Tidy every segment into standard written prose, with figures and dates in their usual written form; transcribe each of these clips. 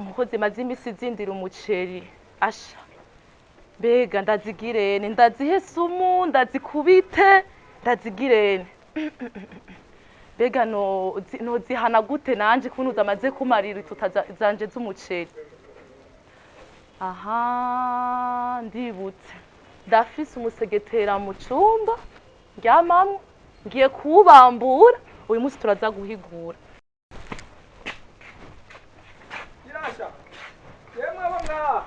nkoko zimaze imisi zindira umuceri asha mbega ndazigirene ndazihe sumu ndazikubite ndazigirene mbega nozihana gute nanje kuntu zamaze kumarira ituta zanje z'umuceri aha ndibutse ndafise umusegetera mu cumba ndyamamwo ngiye kuwubambura uyu munsi turaza guhigura Irasha yemwe abo ngaha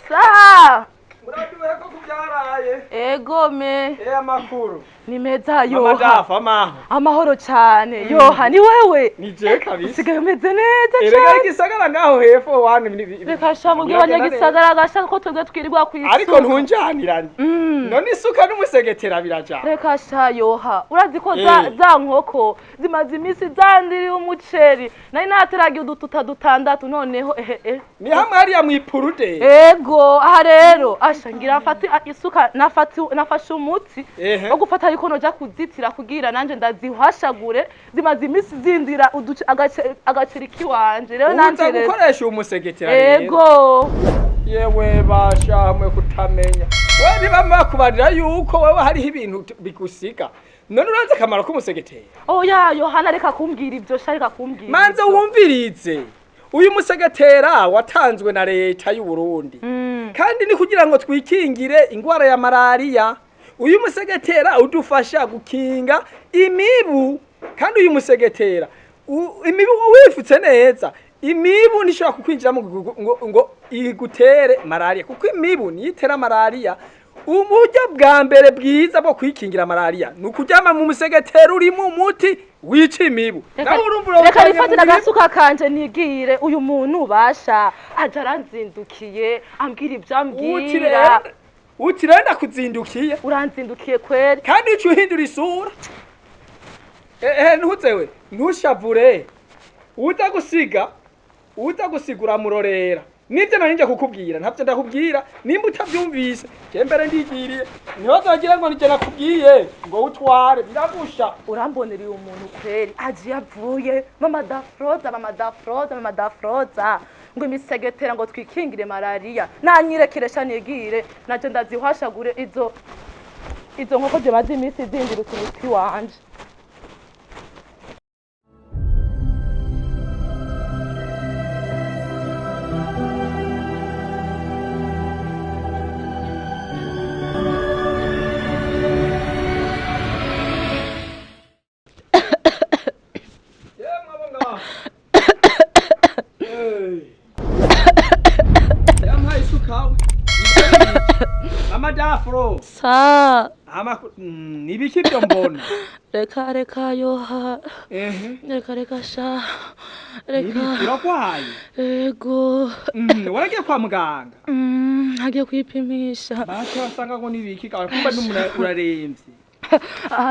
sa muraduhe ko kubyaraye egome amakuru ni meza Mama yoha Dafa maho amahoro cyane yoha ni wewe ni je kabisa usigaye umeze neza erega cyane igisagara ngaho hepfo wani reka sha mubwire abanyagisagara gashaka ko twebwe twirirwa ku isuka ariko ntunjanirane none isuka n'umusegetera biraja reka sha yoha urazi ko za nkoko zimaze imisi zandiriye umuceri nari nateragiye udututa dutandatu noneho ni hamwe hariya mwipurude ego aha rero asha ngira mfate isuka nafashe umuti wo gufata ariko noja kuzitira kugira nanje ndazihashagure zimaze imisi zindira agaceri kiwanje rero nanje rero gukoresha umusegetera rero ego yewe bashamwe kutamenya wewe ntibama kubarira yuko wewe hariho ibintu bigusiga none uranze akamaro k'umusegetera oya Yohana reka kumbwira ivyo reka kumbwira manze wumvirize uyu musegetera watanzwe na leta y'u Burundi kandi ni kugira ngo twikingire ingwara ya malaria uyu musegetera udufasha gukinga imibu kandi uyu musegetera imibu wifutse neza imibu nishobora kukwinjiramo ngo igutere malaria kuko imibu niyitera malaria uburyo bwa mbere bwiza bwo kwikingira malaria nukuryama mu musegetera uri mu muti wica imibu reka nifatira agasuka kanje nigire uyu muntu basha aje aranzindukiye ambwira ibyo ambwira utirenda kuzindukiye uranzindukiye kweri kandi ucu uhindura isura ntuzewe ntushavure uza gusigura murorera nibyo narinje kukubwira ntavyo ndakubwira nimba utavyumvise je mbere ndigiriye niho zogira ngo nije nakubwiye ngo utware biragusha urambonera uyu muntu kweri aje yavuye mama dafroza ngo imisegetera ngo twikingire malaria nanyirekeresha nigire naje ndazihwashagure izo nkoko zimaze imisi zindira umuti wanje Mama Dafro sa nibiki byo mbona reka yoha reka sha reka urakwaye ego waragiye kwa muganga hagiye kwipimisha bati wasanga ngo nibiki kawe kumba n'umuntu uraremvye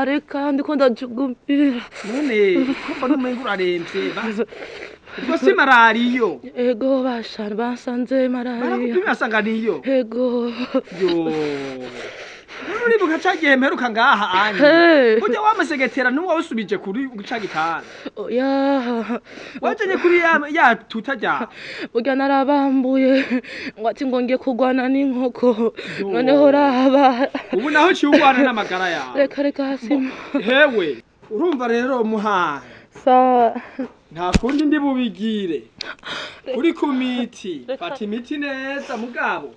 reka ndiko ndajugumira none kumba n'umuntu uraremvye ubwo si malariyo ego basha basanze malariyo barakupimira asanga niyo ego yo nuri bukacagiye mperuka ngaha anye burya wamusegetera n'uwo usubije kuri guca gitanda oya wajenye kuri ya tutajya burya narabambuye ngo ati ngo ngiye kugwana n'inkoko noneho raba ubu naho cyugwana n'amagara yawe reka hasi hewe urumva rero muhana sa nta kundi ndi bubigire uri ku miti fata imiti neza mugabo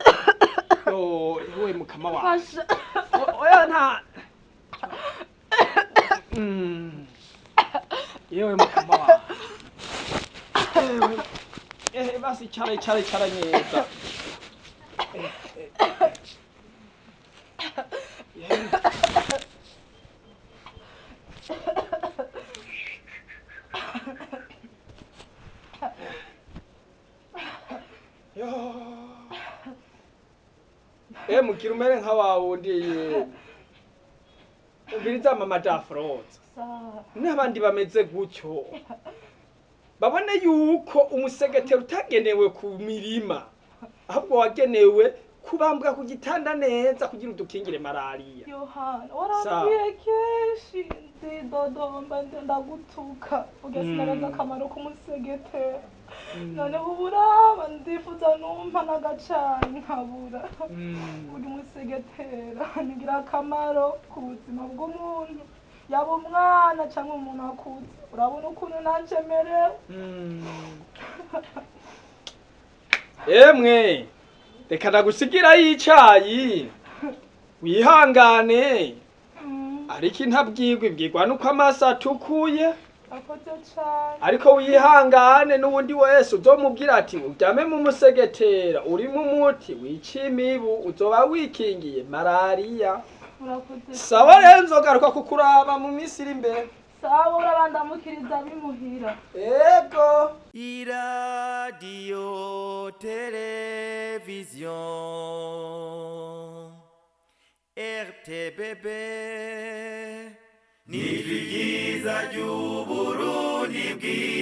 yo yewe mukama wawe oya nta yewe mukama wawe basi cara neza mukira umere nka wawundi ubwiriza mama Dafroza n'abandi bameze gutyo babone yuko umusegetera utagenewe ku mirima ahubwo wagenewe kubambwa ku gitanda neza kugira udukingire malariya. Yohana warambwiye kenshi ndidodomba ndagutuka ugasinaraza akamaro k'umusegetera none uburaba ndifuza numpa n'agacanye nkabura uri umusegetera nigira akamaro ku buzima bw'umuntu yaba umwana cyangwa umuntu akuze urabona ukuntu nanje merewe. Emwe reka ndagusigira y'icayi wihangane ariko intabwirwa ibwirwa nuko amaso atukuye ariko wihangane n'ubundi wese uzomubwira ati uryame mu musegetera urimo umuti wica imibu uzoba wikingiye malariya. Sawa rero nzogaruka kukuraba mu minsi iri imbere. Sawa urabandamukiriza bimuhira. Ego. Radio Television RTBB ni ryiza ry'Uburundi bwiza.